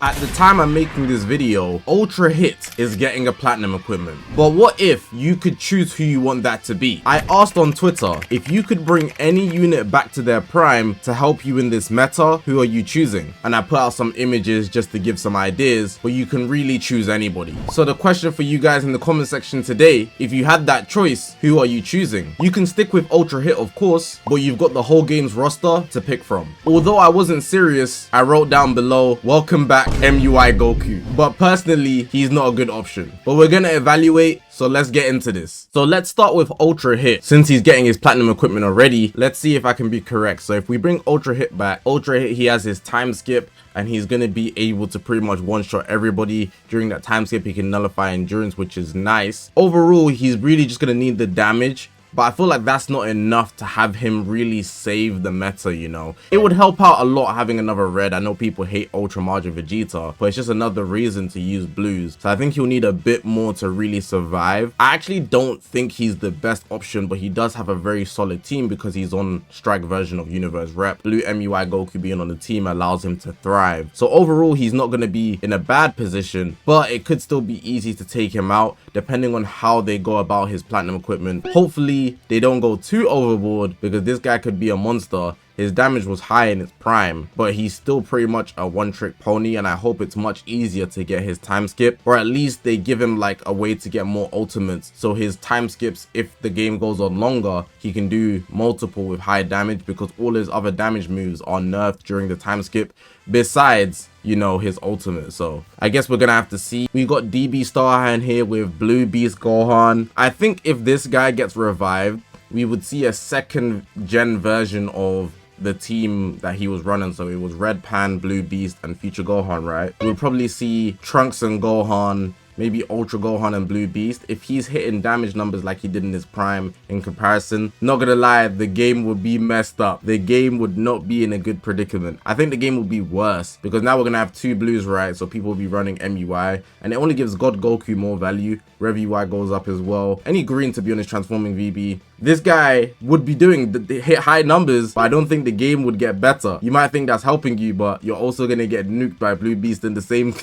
At the time I'm making this video, Ultra Hit is getting a platinum equipment. But what if you could choose who you want that to be? I asked on Twitter, if you could bring any unit back to their prime to help you in this meta, who are you choosing? And I put out some images just to give some ideas, but you can really choose anybody. So the question for you guys in the comment section today, if you had that choice, who are you choosing? You can stick with Ultra Hit of course, but you've got the whole game's roster to pick from. Although I wasn't serious, I wrote down below, welcome back MUI Goku, but personally he's not a good option, but we're gonna evaluate, so let's get into this. So let's start with Ultra Hit. Since he's getting his platinum equipment already, let's see if I can be correct. So if we bring Ultra Hit back, Ultra Hit, he has his time skip and he's gonna be able to pretty much one-shot everybody during that time skip. He can nullify endurance, which is nice. Overall, he's really just gonna need the damage, but I feel like that's not enough to have him really save the meta, you know. It would help out a lot having another red. I know people hate Ultra Margin Vegeta, but it's just another reason to use blues. So I think he'll need a bit more to really survive. I actually don't think he's the best option, but he does have a very solid team because he's on strike version of Universe Rep. Blue MUI Goku being on the team allows him to thrive. So overall, he's not going to be in a bad position, but it could still be easy to take him out depending on how they go about his platinum equipment. Hopefully they don't go too overboard because this guy could be a monster. His damage was high in its prime, but he's still pretty much a one-trick pony, and I hope it's much easier to get his time skip, or at least they give him like a way to get more ultimates, so his time skips, if the game goes on longer, he can do multiple with high damage, because all his other damage moves are nerfed during the time skip besides, you know, his ultimate. So I guess we're gonna have to see. We got DB Starhan here with Blue Beast Gohan. I think if this guy gets revived, we would see a second gen version of the team that he was running. So it was Red Pan, Blue Beast, and Future Gohan, right? We'll probably see Trunks and Gohan, maybe Ultra Gohan and Blue Beast. If he's hitting damage numbers like he did in his prime in comparison, not gonna lie, the game would be messed up. The game would not be in a good predicament. I think the game will be worse because now we're gonna have two blues, right? So people will be running MUI, and it only gives God Goku more value. Rev UI goes up as well. Any green, to be honest, transforming VB. This guy would be doing the hit high numbers, but I don't think the game would get better. You might think that's helping you, but you're also gonna get nuked by Blue Beast in the same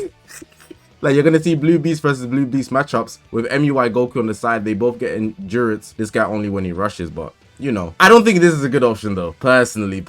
like, you're gonna see Blue Beast versus Blue Beast matchups with MUI Goku on the side. They both get endurance. This guy only when he rushes, but you know, I don't think this is a good option though, personally.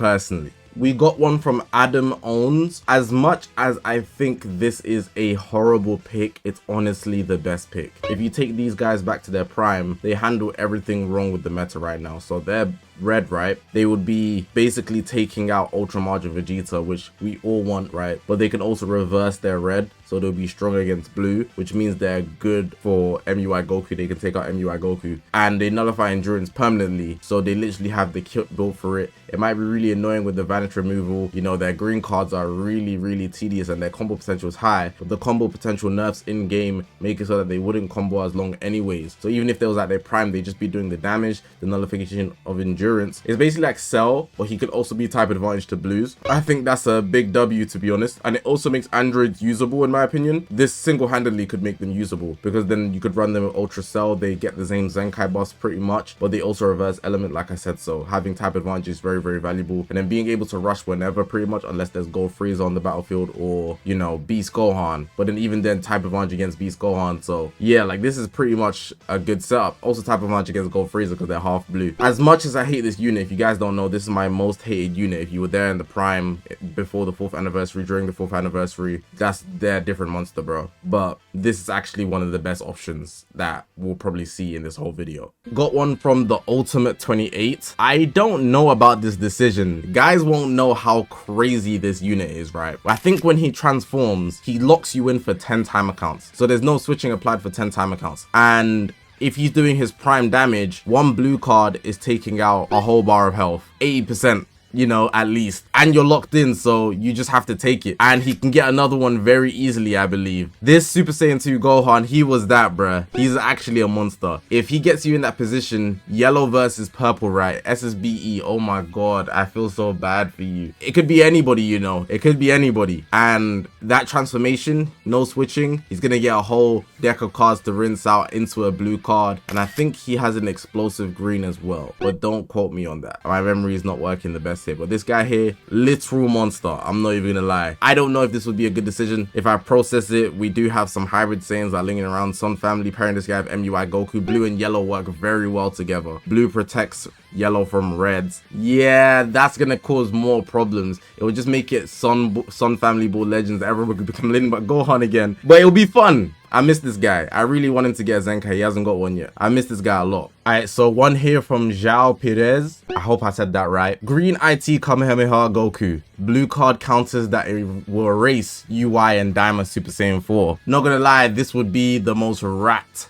We got one from Adam Owns. As much as I think this is a horrible pick, it's honestly the best pick. If you take these guys back to their prime, they handle everything wrong with the meta right now. So they're red, right? They would be basically taking out Ultra Margin Vegeta, which we all want, right? But they can also reverse their red, so they'll be strong against blue, which means they're good for MUI Goku. They can take out MUI Goku, and they nullify endurance permanently, so they literally have the kit built for it. It might be really annoying with the vanish removal. You know, their green cards are really tedious and their combo potential is high, but the combo potential nerfs in game make it so that they wouldn't combo as long anyways. So even if they was at their prime, they'd just be doing the damage, the nullification of endurance. It's basically like Cell, but he could also be type advantage to blues. I think that's a big W, to be honest, and it also makes androids usable in my opinion. This single-handedly could make them usable because then you could run them with Ultra Cell. They get the same Zenkai boss pretty much, but they also reverse element, like I said. So having type advantage is very valuable, and then being able to rush whenever pretty much, unless there's Gold Freeze on the battlefield or, you know, Beast Gohan. But then even then, type advantage against Beast Gohan. So yeah, like this is pretty much a good setup. Also type advantage against Gold Freezer because they're half blue. As much as I hate this unit, if you guys don't know, this is my most hated unit. If you were there in the prime before the 4th anniversary, during the 4th anniversary, they're a different monster, bro. But this is actually one of the best options that we'll probably see in this whole video. Got one from the Ultimate 28. I don't know about this decision. Guys won't know how crazy this unit is, right? I think when he transforms, he locks you in for 10 time accounts. So there's no switching applied for 10 time accounts. And if he's doing his prime damage, one blue card is taking out a whole bar of health, 80%. You know, at least, and you're locked in, so you just have to take it, and he can get another one very easily, I believe. This Super Saiyan 2 Gohan, he was that, bruh. He's actually a monster. If he gets you in that position, yellow versus purple, right? SSBE, oh my god, I feel so bad for you. It could be anybody, you know, it could be anybody, and that transformation, no switching, he's gonna get a whole deck of cards to rinse out into a blue card, and I think he has an explosive green as well, but don't quote me on that. My memory is not working the best here, but this guy here, literal monster. I'm not even gonna lie. I don't know if this would be a good decision. If I process it, we do have some hybrid Saiyans that are linking around. Sun family pairing this guy with MUI Goku. Blue and yellow work very well together. Blue protects yellow from reds. Yeah, that's gonna cause more problems. It will just make it Sun family ball legends. Everyone could become Lin but Gohan again. But it'll be fun. I miss this guy. I really want him to get a Zenkai. He hasn't got one yet. I miss this guy a lot. Alright, so one here from Zhao Perez. I hope I said that right. Green IT Kamehameha Goku. Blue card counters that it will erase UI and Daima Super Saiyan 4. Not gonna lie, this would be the most wrapped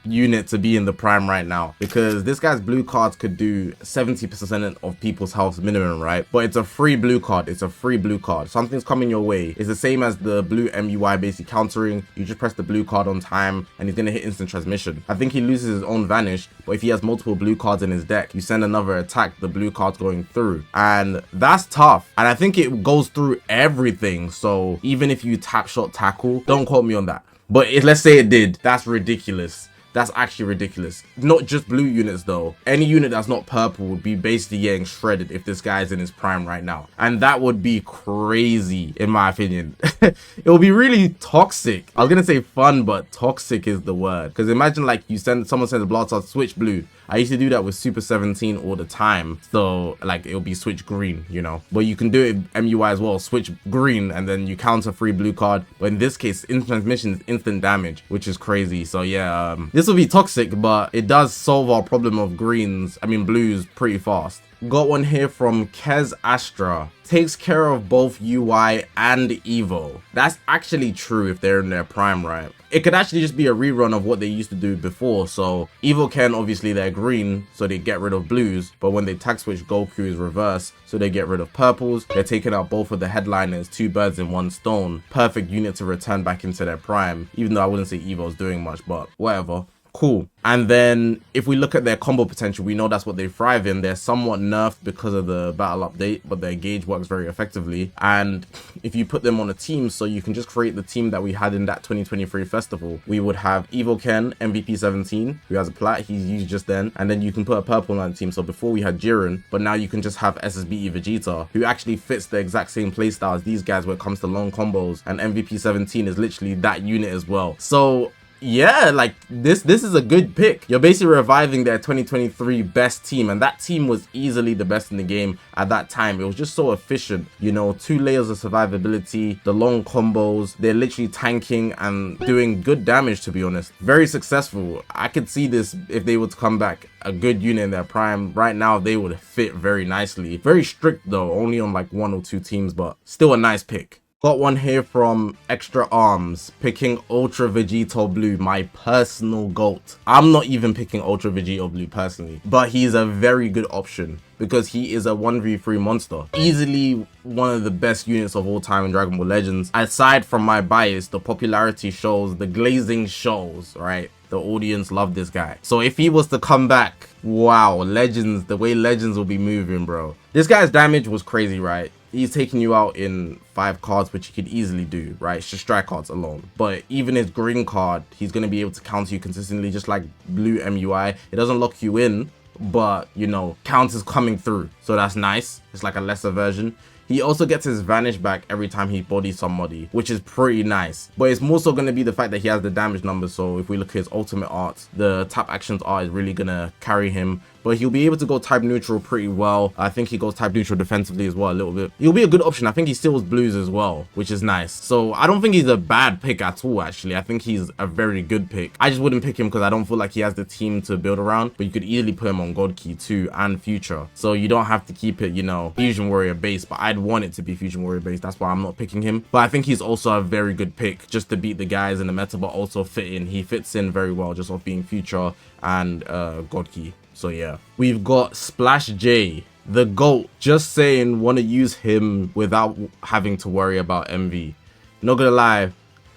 unit to be in the prime right now, because this guy's blue cards could do 70% of people's health minimum, right? But it's a free blue card. It's a free blue card. Something's coming your way. It's the same as the blue MUI basically countering. You just press the blue card on time and he's gonna hit instant transmission. I think he loses his own vanish, but if he has multiple blue cards in his deck, you send another attack, the blue card's going through, and that's tough. And I think it goes through everything. So even if you tap shot tackle, don't quote me on that, but let's say it did, that's ridiculous. That's actually ridiculous. Not just blue units though. Any unit that's not purple would be basically getting shredded if this guy's in his prime right now. And that would be crazy in my opinion. It would be really toxic. I was gonna say fun, but toxic is the word. Because imagine like someone sends a blast out, switch blue. I used to do that with Super 17 all the time. So like it'll be switch green, you know. But you can do it MUI as well, switch green and then you counter free blue card. But in this case, instant transmission is instant damage, which is crazy. So yeah, this will be toxic, but it does solve our problem of blues pretty fast. Got one here from Kez Astra. Takes care of both UI and Evo. That's actually true if they're in their prime, right? It could actually just be a rerun of what they used to do before. So Evo Ken, obviously they're green, so they get rid of blues. But when they tag switch, Goku is reverse, so they get rid of purples. They're taking out both of the headliners, 2 birds in 1 stone. Perfect unit to return back into their prime. Even though I wouldn't say Evo's doing much, but whatever. Cool. And then if we look at their combo potential, we know that's what they thrive in. They're somewhat nerfed because of the battle update, but their gauge works very effectively. And if you put them on a team, so you can just create the team that we had in that 2023 festival, we would have Evo Ken, MVP 17, who has a plat, he's used just then. And then you can put a purple on the team. So before we had Jiren, but now you can just have SSBE Vegeta, who actually fits the exact same playstyle as these guys when it comes to long combos. And MVP 17 is literally that unit as well. So yeah, like this is a good pick. You're basically reviving their 2023 best team, and that team was easily the best in the game at that time. It was just so efficient, you know, 2 layers of survivability, the long combos, they're literally tanking and doing good damage, to be honest. Very successful. I could see this if they were to come back a good unit in their prime. Right now they would fit very nicely. Very strict though, only on like 1 or 2 teams, but still a nice pick. Got one here from Extra Arms, picking Ultra Vegito Blue, my personal GOAT. I'm not even picking Ultra Vegito Blue personally, but he's a very good option because he is a 1v3 monster. Easily one of the best units of all time in Dragon Ball Legends. Aside from my bias, the popularity shows, the glazing shows, right? The audience love this guy. So if he was to come back, wow, Legends, the way Legends will be moving, bro. This guy's damage was crazy, right? He's taking you out in 5 cards, which he could easily do, right? It's just strike cards alone. But even his green card, he's going to be able to counter you consistently, just like blue MUI. It doesn't lock you in, but, you know, counters coming through. So that's nice. It's like a lesser version. He also gets his vanish back every time he bodies somebody, which is pretty nice. But it's more so going to be the fact that he has the damage numbers. So if we look at his ultimate art, the tap actions art is really going to carry him. But he'll be able to go type neutral pretty well. I think he goes type neutral defensively as well a little bit. He'll be a good option. I think he steals blues as well, which is nice. So I don't think he's a bad pick at all, actually. I think he's a very good pick. I just wouldn't pick him because I don't feel like he has the team to build around. But you could easily put him on God Key 2 and Future. So you don't have to keep it, you know, Fusion Warrior base. But I'd want it to be Fusion Warrior base. That's why I'm not picking him. But I think he's also a very good pick just to beat the guys in the meta, but also fit in. He fits in very well just off being Future and God Key. So yeah, we've got Splash J, the GOAT. Just saying, want to use him without having to worry about MV. Not gonna lie,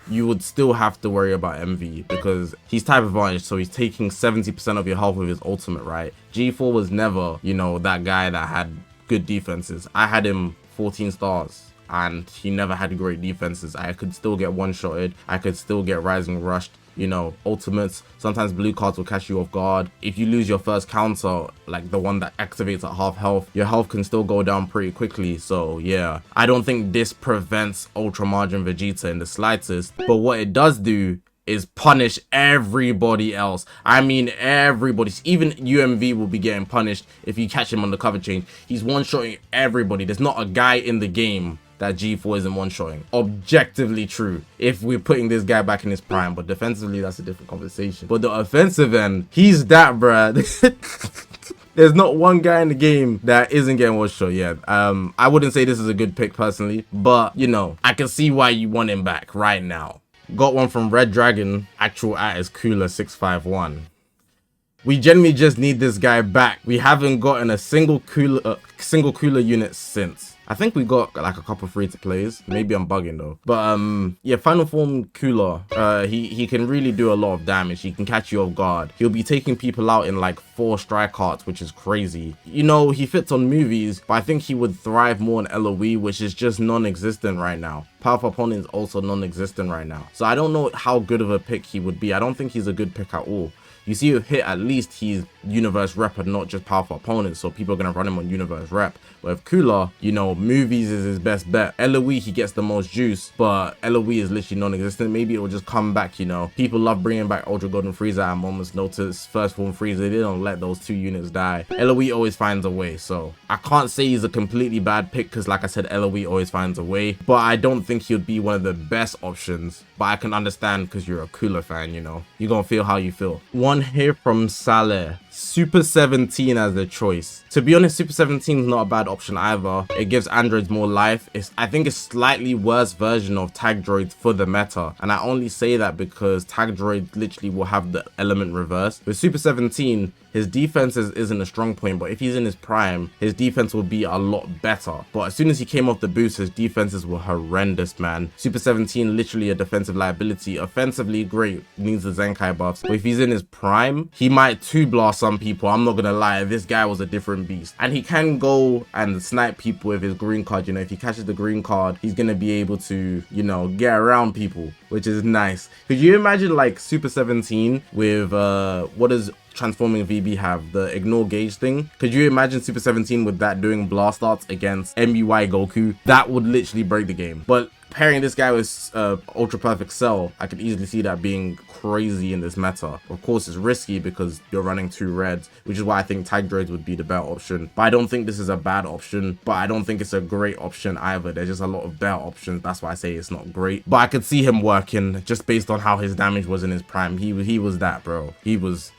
you would still have to worry about MV because he's type advantage, so he's taking 70% of your health with his ultimate, right? G4 was never, you know, that guy that had good defenses. I had him 14 stars and he never had great defenses. I could still get one-shotted, I could still get rising rushed. You know, ultimates, sometimes blue cards will catch you off guard. If you lose your first counter, like the one that activates at half health, your health can still go down pretty quickly. So yeah, I don't think this prevents Ultra Margin Vegeta in the slightest, but what it does do is punish everybody else. I mean everybody. Even UMV will be getting punished if you catch him on the cover change. He's one-shotting everybody. There's not a guy in the game that G4 isn't one-shotting. Objectively true, if we're putting this guy back in his prime, but defensively, that's a different conversation. But the offensive end, he's that, bruh. There's not one guy in the game that isn't getting one-shot yet. I wouldn't say this is a good pick personally, but, you know, I can see why you want him back right now. Got one from Red Dragon, actual at is Cooler651. We generally just need this guy back. We haven't gotten a single cooler unit since. I think we got like a couple free to plays. Maybe I'm bugging though. But yeah, final form Cooler. He can really do a lot of damage. He can catch you off guard. He'll be taking people out in like 4 strike hearts, which is crazy. You know, he fits on movies, but I think he would thrive more on LOE, which is just non-existent right now. Powerful opponent is also non-existent right now. So I don't know how good of a pick he would be. I don't think he's a good pick at all. You see with Hit, at least he's universe rep and not just powerful opponents, so people are going to run him on universe rep. But with Cooler, you know, movies is his best bet. LOE, he gets the most juice, but LOE is literally non-existent. Maybe it will just come back, you know. People love bringing back Ultra Golden Frieza at Moments Notice. First form Frieza, they don't let those 2 units die. LOE always finds a way, so I can't say he's a completely bad pick because, like I said, LOE always finds a way. But I don't think he would be one of the best options. But I can understand because you're a Cooler fan, you know. You're going to feel how you feel. One here from Saleh. Super 17 as the choice. To be honest, Super 17 is not a bad option either. It gives androids more life. I think it's slightly worse version of tag droids for the meta, and I only say that because tag droids literally will have the element reverse. With Super 17, his defense isn't a strong point, but if he's in his prime, his defense will be a lot better. But as soon as he came off the boost, his defenses were horrendous, man. Super 17, literally a defensive liability. Offensively, great, needs the Zenkai buffs. But if he's in his prime, he might 2-blast some people. I'm not gonna lie, this guy was a different beast. And he can go and snipe people with his green card. You know, if he catches the green card, he's gonna be able to, you know, get around people, which is nice. Could you imagine like Super 17 with, what does transforming VB have, the ignore gauge thing? Could you imagine Super 17 with that doing blast arts against MUI Goku? That would literally break the game. But pairing this guy with Ultra Perfect Cell, I could easily see that being crazy in this meta. Of course, it's risky because you're running 2 reds, which is why I think tag droids would be the better option. But I don't think this is a bad option, but I don't think it's a great option either. There's just a lot of better options. That's why I say it's not great. But I could see him working just based on how his damage was in his prime. He was that, bro. He was...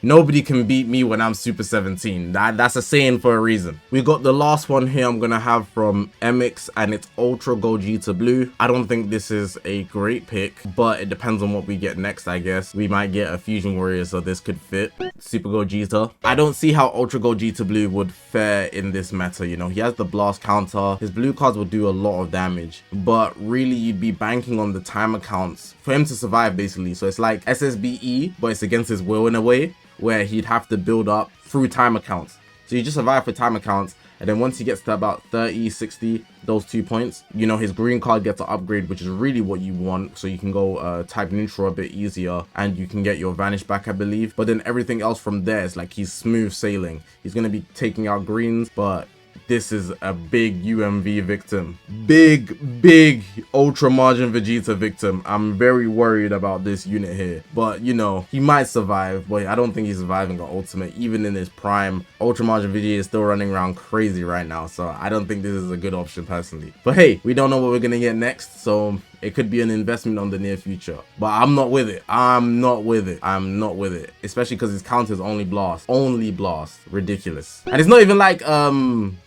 Nobody can beat me when I'm Super 17. That's a saying for a reason. We got the last one here I'm gonna have from MX, and it's Ultra Gogeta Blue. I don't think this is a great pick, but it depends on what we get next, I guess. We might get a Fusion Warrior, so this could fit. Super Gogeta. I don't see how Ultra Gogeta Blue would fare in this meta, you know. He has the blast counter. His blue cards will do a lot of damage, but really you'd be banking on the time accounts for him to survive, basically. So it's like SSBE, but it's against his will in a way, where he'd have to build up through time accounts. So you just survive for time accounts, and then once he gets to about 30, 60, those 2 points, you know, his green card gets an upgrade, which is really what you want. So you can go type neutral a bit easier, and you can get your vanish back, I believe. But then everything else from there is like he's smooth sailing. He's going to be taking out greens, but this is a big UMV victim. Big Ultra Margin Vegeta victim. I'm very worried about this unit here. But, you know, he might survive, but I don't think he's surviving on Ultimate. Even in his prime, Ultra Margin Vegeta is still running around crazy right now. So I don't think this is a good option personally. But hey, we don't know what we're going to get next. So it could be an investment on the near future. But I'm not with it. I'm not with it. Especially because his counter is only blast. Only blast. Ridiculous. And it's not even like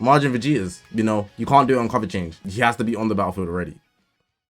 Margin Vegeta's, you know. You can't do it on cover change. He has to be on the battlefield already.